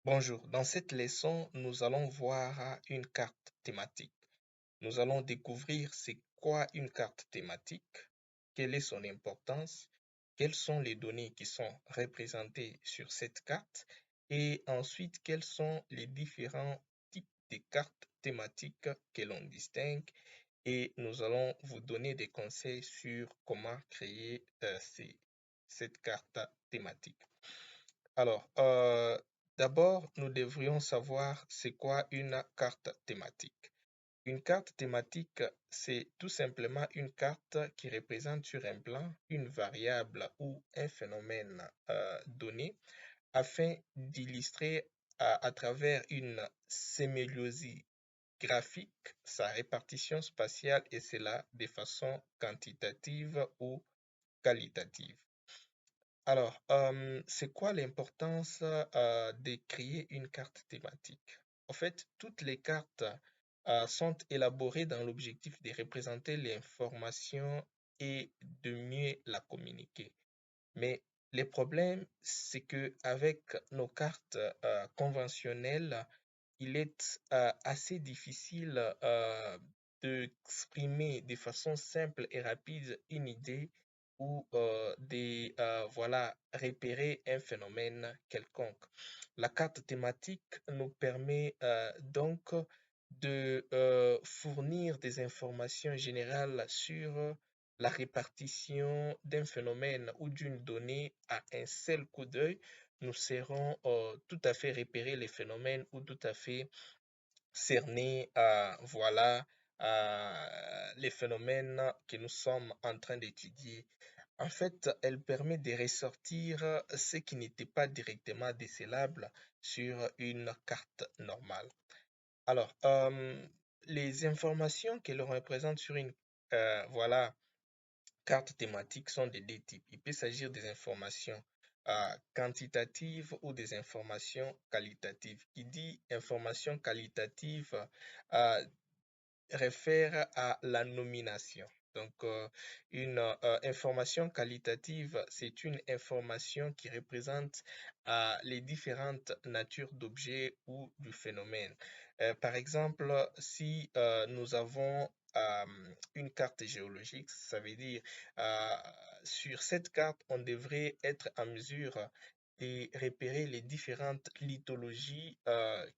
Bonjour, dans cette leçon, nous allons voir une carte thématique. Nous allons découvrir c'est quoi une carte thématique, quelle est son importance, quelles sont les données qui sont représentées sur cette carte et ensuite quels sont les différents types de cartes thématiques que l'on distingue et nous allons vous donner des conseils sur comment créer cette carte thématique. Alors, d'abord, nous devrions savoir c'est quoi une carte thématique. Une carte thématique, c'est tout simplement une carte qui représente sur un plan une variable ou un phénomène donné afin d'illustrer à travers une sémiologie graphique sa répartition spatiale et cela de façon quantitative ou qualitative. Alors, c'est quoi l'importance de créer une carte thématique? En fait, toutes les cartes sont élaborées dans l'objectif de représenter l'information et de mieux la communiquer. Mais le problème, c'est que avec nos cartes conventionnelles, il est assez difficile d'exprimer de façon simple et rapide une idée ou voilà, repérer un phénomène quelconque. La carte thématique nous permet donc de fournir des informations générales sur la répartition d'un phénomène ou d'une donnée à un seul coup d'œil. Nous saurons tout à fait repérer les phénomènes ou tout à fait cerner voilà, les phénomènes que nous sommes en train d'étudier. En fait, elle permet de ressortir ce qui n'était pas directement décelable sur une carte normale. Alors, les informations que l'on représente sur une voilà, carte thématique sont de deux types. Il peut s'agir des informations quantitatives ou des informations qualitatives. Qui dit information qualitative euh, réfère à la nomination. Donc, une information qualitative, c'est une information qui représente les différentes natures d'objets ou du phénomène. Par exemple, si nous avons une carte géologique, ça veut dire euh, sur cette carte, on devrait être en mesure de repérer les différentes lithologies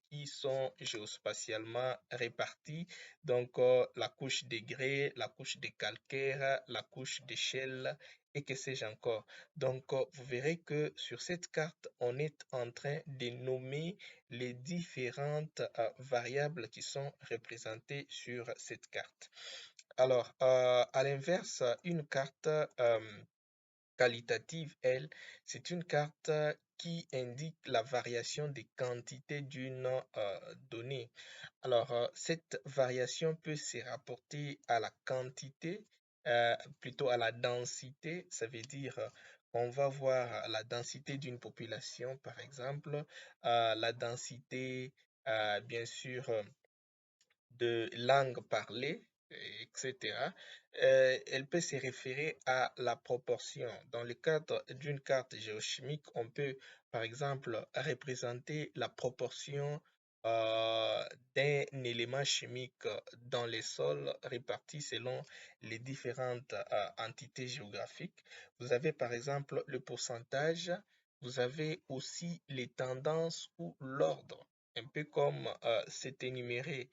qui sont géospatialement réparties donc, la couche de grès, la couche de calcaire, la couche d'échelle et que sais-je encore. Donc, vous verrez que sur cette carte, on est en train de nommer les différentes variables qui sont représentées sur cette carte. Alors, à l'inverse, une carte qualitative, elle, c'est une carte qui indique la variation des quantités d'une donnée. Alors, cette variation peut se rapporter à la quantité, plutôt à la densité. Ça veut dire qu'on va voir la densité d'une population, par exemple, la densité, bien sûr, de langue parlée, etc. Elle peut se référer à la proportion. Dans le cadre d'une carte géochimique, on peut, par exemple, représenter la proportion euh, d'un élément chimique dans les sols répartis selon les différentes entités géographiques. Vous avez, par exemple, le pourcentage. Vous avez aussi les tendances ou l'ordre un peu comme c'est énuméré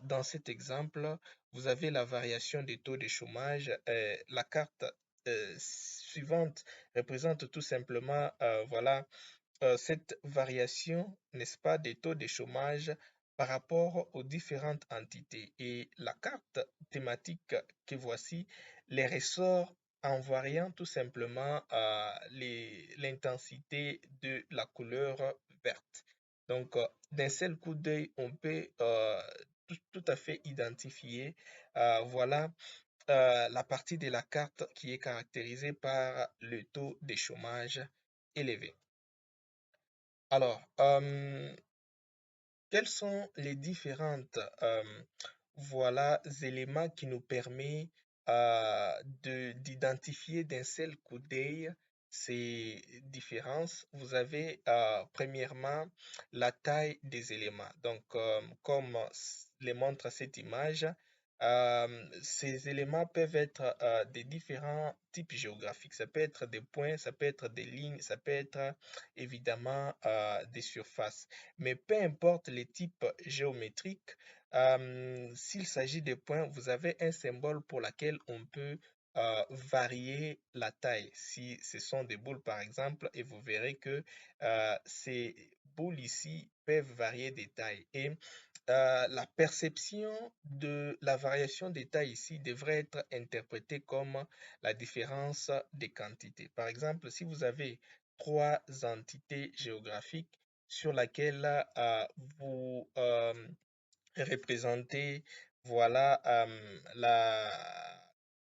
dans cet exemple, vous avez la variation des taux de chômage. La carte suivante représente tout simplement voilà, cette variation, n'est-ce pas, des taux de chômage par rapport aux différentes entités. Et la carte thématique que voici les ressort en variant tout simplement l'intensité de la couleur verte. Donc, d'un seul coup d'œil, on peut tout à fait identifier, voilà, la partie de la carte qui est caractérisée par le taux de chômage élevé. Alors, quels sont les différentes voilà, éléments qui nous permettent d'identifier d'un seul coup d'œil ces différences, vous avez premièrement la taille des éléments. Donc, comme les montre cette image, ces éléments peuvent être des différents types géographiques. Ça peut être des points, ça peut être des lignes, ça peut être évidemment des surfaces. Mais peu importe les types géométriques, s'il s'agit de points, vous avez un symbole pour lequel on peut varier la taille. Si ce sont des boules, par exemple, et vous verrez que ces boules ici peuvent varier des tailles. Et la perception de la variation des tailles ici devrait être interprétée comme la différence des quantités. Par exemple, si vous avez trois entités géographiques sur lesquelles vous représenter, voilà,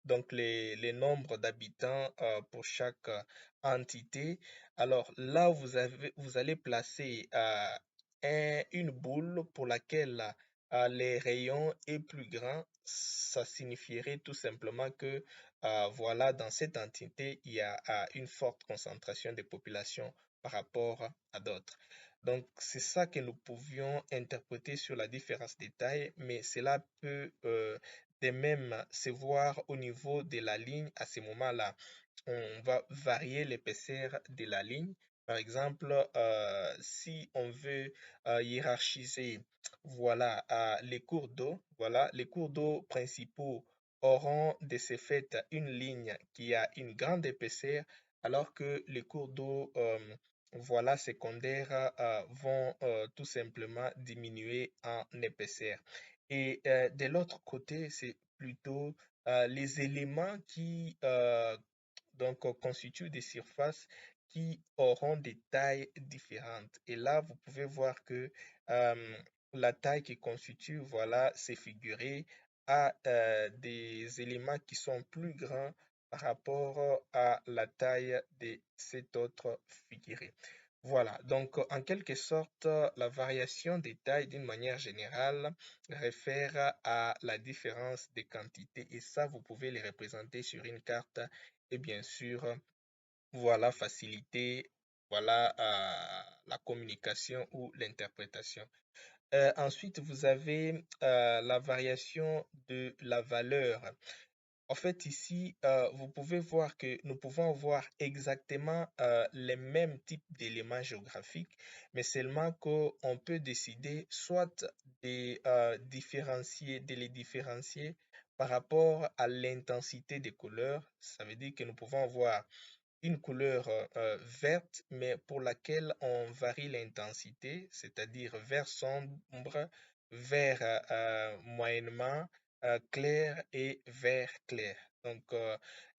donc les nombres d'habitants pour chaque entité. Alors là, vous allez placer une boule pour laquelle les rayons est plus grand. Ça signifierait tout simplement que, voilà, dans cette entité, il y a une forte concentration de population par rapport à d'autres. Donc, c'est ça que nous pouvions interpréter sur la différence des tailles, mais cela peut de même se voir au niveau de la ligne à ce moment-là. On va varier l'épaisseur de la ligne. Par exemple, si on veut hiérarchiser, voilà, les cours d'eau, voilà, les cours d'eau principaux auront de ce fait une ligne qui a une grande épaisseur, alors que les cours d'eau voilà, secondaires vont tout simplement diminuer en épaisseur. Et de l'autre côté, c'est plutôt les éléments qui constituent des surfaces qui auront des tailles différentes. Et là, vous pouvez voir que euh, la taille qui constitue, voilà, ces figurés a des éléments qui sont plus grands par rapport à la taille de cet autre figuré. Voilà, donc en quelque sorte, la variation des tailles d'une manière générale réfère à la différence des quantités et ça, vous pouvez les représenter sur une carte et bien sûr, voilà, faciliter voilà, la communication ou l'interprétation. Ensuite, vous avez la variation de la valeur. En fait, ici, vous pouvez voir que nous pouvons voir exactement les mêmes types d'éléments géographiques, mais seulement qu'on peut décider soit de les différencier par rapport à l'intensité des couleurs. Ça veut dire que nous pouvons voir une couleur verte, mais pour laquelle on varie l'intensité, c'est-à-dire vert sombre, vert moyennement clair et vert clair. Donc,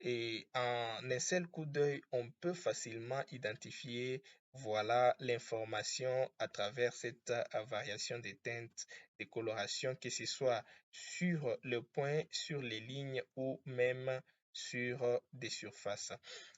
et en un seul coup d'œil, on peut facilement identifier, voilà, l'information à travers cette variation des teintes, des colorations, que ce soit sur le point, sur les lignes ou même sur des surfaces.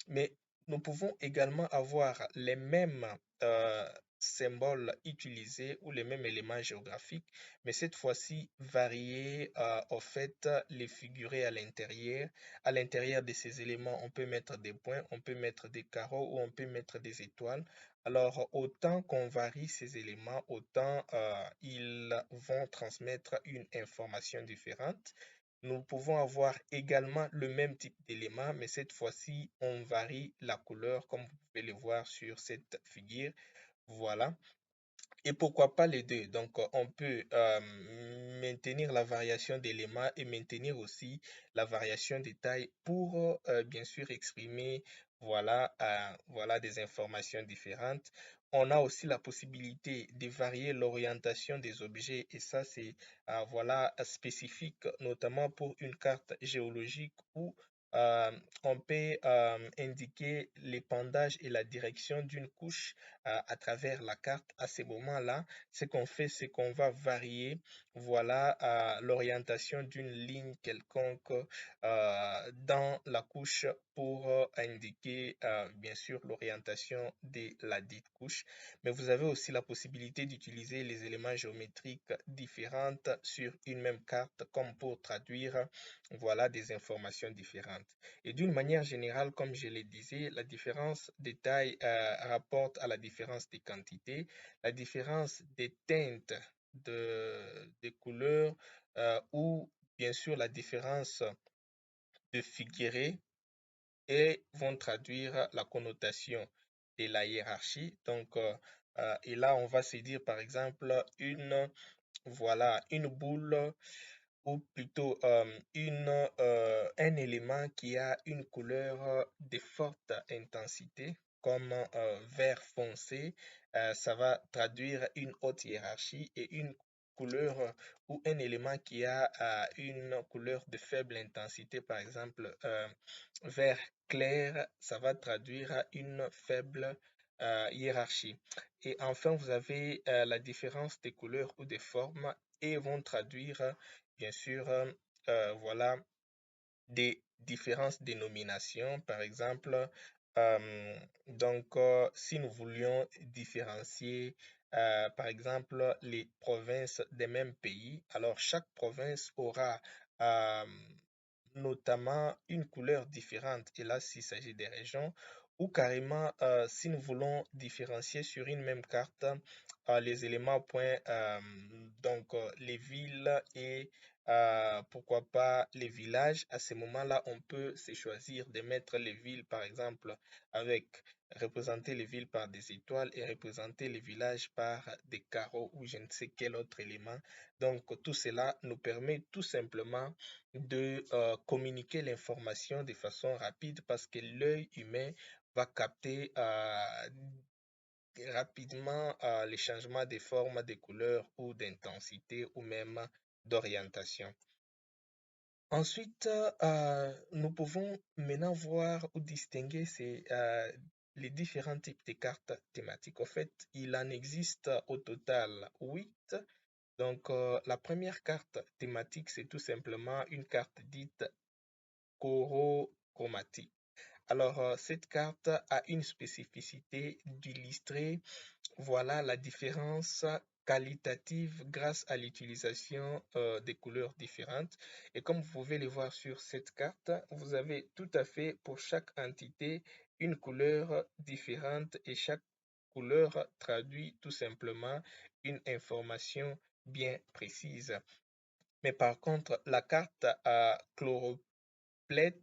Mais nous pouvons également avoir les mêmes euh, symboles utilisés ou les mêmes éléments géographiques, mais cette fois-ci variés au fait les figurer à l'intérieur. À l'intérieur de ces éléments, on peut mettre des points, on peut mettre des carreaux ou on peut mettre des étoiles. Alors, autant qu'on varie ces éléments, autant ils vont transmettre une information différente. Nous pouvons avoir également le même type d'élément, mais cette fois-ci, on varie la couleur, comme vous pouvez le voir sur cette figure. Voilà. Et pourquoi pas les deux? Donc, on peut maintenir la variation d'éléments et maintenir aussi la variation de taille pour, bien sûr, exprimer, voilà, voilà, des informations différentes. On a aussi la possibilité de varier l'orientation des objets et ça, c'est, voilà, spécifique, notamment pour une carte géologique où euh, on peut indiquer l'épandage et la direction d'une couche à travers la carte. À ce moment-là, ce qu'on fait, c'est qu'on va varier, voilà, l'orientation d'une ligne quelconque dans la couche pour indiquer bien sûr l'orientation de la dite couche, mais vous avez aussi la possibilité d'utiliser les éléments géométriques différents sur une même carte comme pour traduire voilà des informations différentes. Et d'une manière générale, comme je le disais, la différence des tailles rapporte à la différence des quantités, la différence des teintes des couleurs ou bien sûr la différence de figurer et vont traduire la connotation de la hiérarchie. Donc, et là, on va se dire par exemple voilà, une boule ou plutôt un élément qui a une couleur de forte intensité, comme vert foncé, ça va traduire une haute hiérarchie et une couleur ou un élément qui a une couleur de faible intensité, par exemple vert clair, ça va traduire une faible hiérarchie. Et enfin, vous avez la différence des couleurs ou des formes et vont traduire bien sûr, voilà, des différentes dénominations. Par exemple, si nous voulions différencier, par exemple, les provinces des mêmes pays, alors chaque province aura euh, notamment une couleur différente. Et là, s'il s'agit des régions, ou carrément, si nous voulons différencier sur une même carte les éléments points, les villes et pourquoi pas les villages. À ce moment-là, on peut se choisir de mettre les villes, par exemple, avec représenter les villes par des étoiles et représenter les villages par des carreaux ou je ne sais quel autre élément. Donc, tout cela nous permet tout simplement de communiquer l'information de façon rapide parce que l'œil humain va capter rapidement les changements de forme, de couleur ou d'intensité ou même d'orientation. Ensuite, nous pouvons maintenant voir ou distinguer les différents types de cartes thématiques. En fait, il en existe au total 8. Donc, la première carte thématique, c'est tout simplement une carte dite chorochromatique. Alors, cette carte a une spécificité d'illustrer voilà la différence qualitative grâce à l'utilisation des couleurs différentes. Et comme vous pouvez le voir sur cette carte, vous avez tout à fait pour chaque entité une couleur différente et chaque couleur traduit tout simplement une information bien précise. Mais par contre, la carte à chlorophylle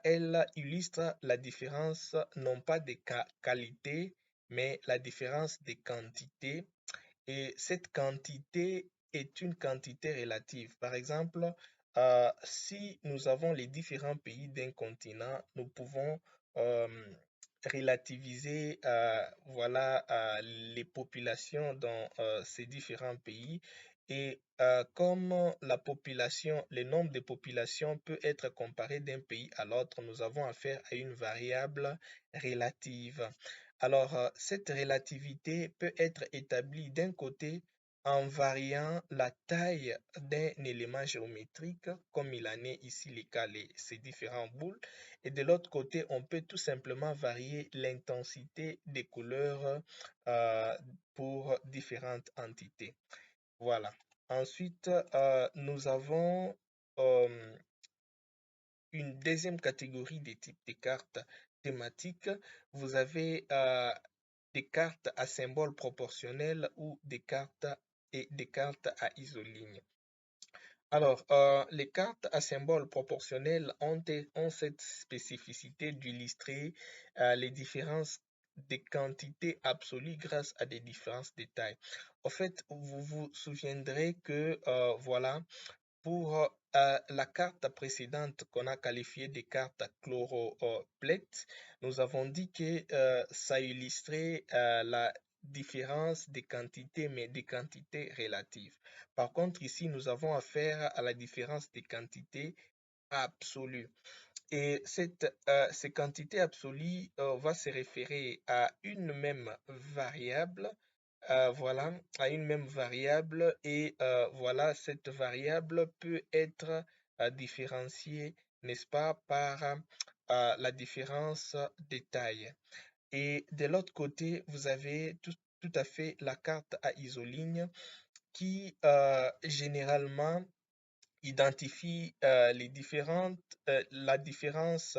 elle illustre la différence non pas de qualité, mais la différence de quantité. Et cette quantité est une quantité relative. Par exemple, si nous avons les différents pays d'un continent, nous pouvons euh, relativiser voilà, les populations dans ces différents pays. Et comme la population, le nombre de populations peut être comparé d'un pays à l'autre, nous avons affaire à une variable relative. Alors, cette relativité peut être établie d'un côté en variant la taille d'un élément géométrique, comme il en est ici les cas, ces différents boules, et de l'autre côté, on peut tout simplement varier l'intensité des couleurs pour différentes entités. Voilà. Ensuite, nous avons une deuxième catégorie des types de cartes thématiques. Vous avez des cartes à symboles proportionnels ou des cartes à isoligne. Alors, les cartes à symboles proportionnels ont cette spécificité d'illustrer les différences des quantités absolues grâce à des différences de taille. En fait, vous vous souviendrez que, voilà, pour la carte précédente qu'on a qualifiée de carte chlorophlète, nous avons dit que ça illustrait la différence des quantités, mais des quantités relatives. Par contre, ici, nous avons affaire à la différence des quantités absolues. Et ces quantités absolues va se référer à une même variable, voilà, à une même variable et voilà, cette variable peut être différenciée, n'est-ce pas, par la différence des tailles. Et de l'autre côté, vous avez tout à fait la carte à isoligne qui généralement identifie la différence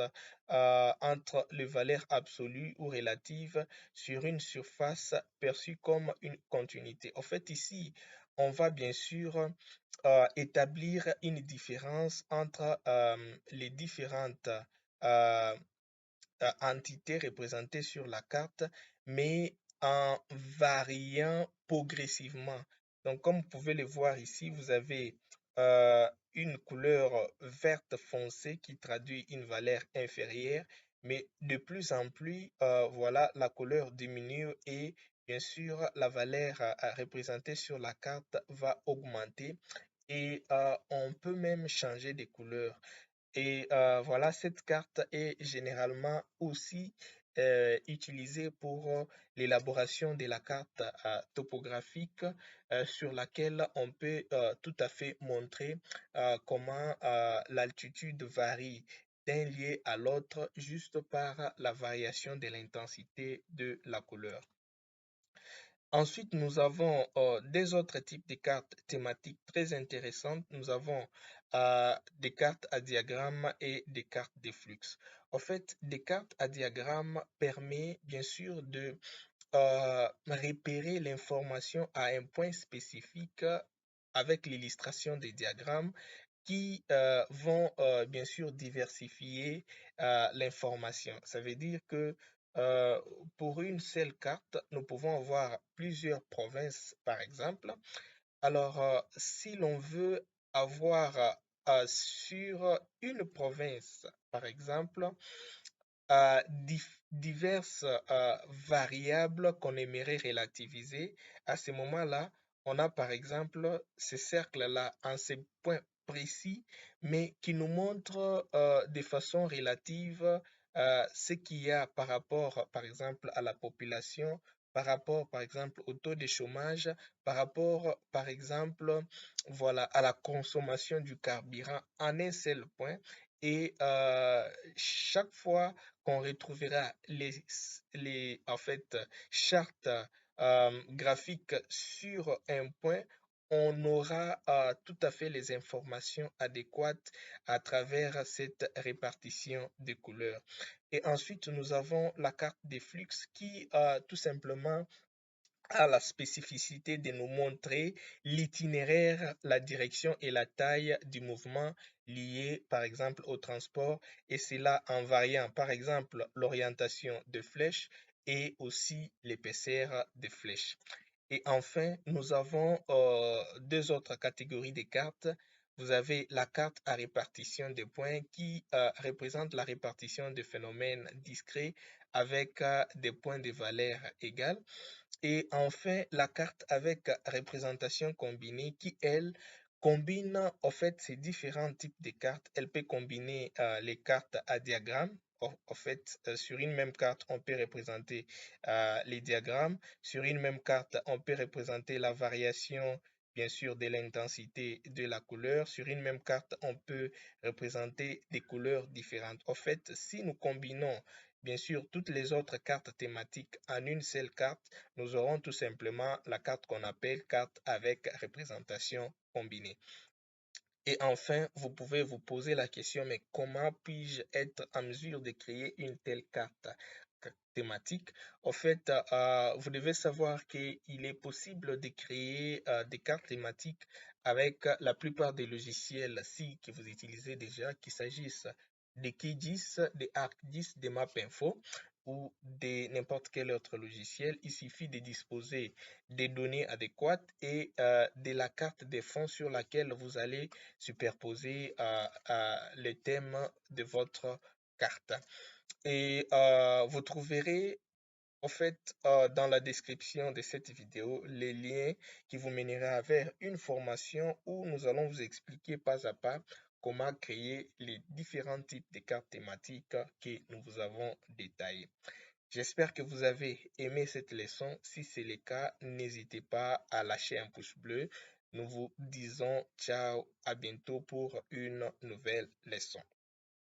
entre les valeurs absolues ou relatives sur une surface perçue comme une continuité. En fait, ici, on va bien sûr établir une différence entre les différentes euh, entités représentées sur la carte, mais en variant progressivement. Donc, comme vous pouvez le voir ici, vous avez une couleur verte foncée qui traduit une valeur inférieure, mais de plus en plus, voilà, la couleur diminue et bien sûr, la valeur représentée sur la carte va augmenter et on peut même changer de couleur. Et voilà, cette carte est généralement aussi utilisée pour l'élaboration de la carte topographique sur laquelle on peut tout à fait montrer comment l'altitude varie d'un lieu à l'autre juste par la variation de l'intensité de la couleur. Ensuite, nous avons des autres types de cartes thématiques très intéressantes. Nous avons des cartes à diagramme et des cartes de flux. En fait, des cartes à diagramme permet bien sûr de repérer l'information à un point spécifique avec l'illustration des diagrammes qui vont bien sûr diversifier l'information. Ça veut dire que euh, pour une seule carte, nous pouvons avoir plusieurs provinces, par exemple. Alors, si l'on veut avoir sur une province, par exemple, diverses variables qu'on aimerait relativiser. À ce moment-là, on a par exemple ce cercle-là en ce point précis, mais qui nous montre de façon relative ce qu'il y a par rapport, par exemple, à la population, par rapport, par exemple, au taux de chômage, par rapport, par exemple, voilà, à la consommation du carburant en un seul point. Et chaque fois qu'on retrouvera en fait, chartes graphiques sur un point, on aura tout à fait les informations adéquates à travers cette répartition des couleurs. Et ensuite, nous avons la carte des flux qui tout simplement a la spécificité de nous montrer l'itinéraire, la direction et la taille du mouvement lié, par exemple, au transport, et cela en variant, par exemple, l'orientation de flèches et aussi l'épaisseur des flèches. Et enfin, nous avons deux autres catégories de cartes. Vous avez la carte à répartition des points qui représente la répartition de phénomènes discrets avec des points de valeur égales. Et enfin, la carte avec représentation combinée qui, elle, combine en fait ces différents types de cartes. Elle peut combiner les cartes à diagramme. En fait, sur une même carte, on peut représenter les diagrammes. Sur une même carte, on peut représenter la variation, bien sûr, de l'intensité de la couleur. Sur une même carte, on peut représenter des couleurs différentes. En fait, si nous combinons, bien sûr, toutes les autres cartes thématiques en une seule carte, nous aurons tout simplement la carte qu'on appelle carte avec représentation combinée. Et enfin, vous pouvez vous poser la question, mais comment puis-je être en mesure de créer une telle carte thématique? En fait, vous devez savoir qu'il est possible de créer des cartes thématiques avec la plupart des logiciels si que vous utilisez déjà, qu'il s'agisse de QGIS, de ArcGIS, de MapInfo ou de n'importe quel autre logiciel. Il suffit de disposer des données adéquates et de la carte des fonds sur laquelle vous allez superposer les thèmes de votre carte. Et vous trouverez en fait dans la description de cette vidéo les liens qui vous mèneront vers une formation où nous allons vous expliquer pas à pas comment créer les différents types de cartes thématiques que nous vous avons détaillées. J'espère que vous avez aimé cette leçon. Si c'est le cas, n'hésitez pas à lâcher un pouce bleu. Nous vous disons ciao, à bientôt pour une nouvelle leçon.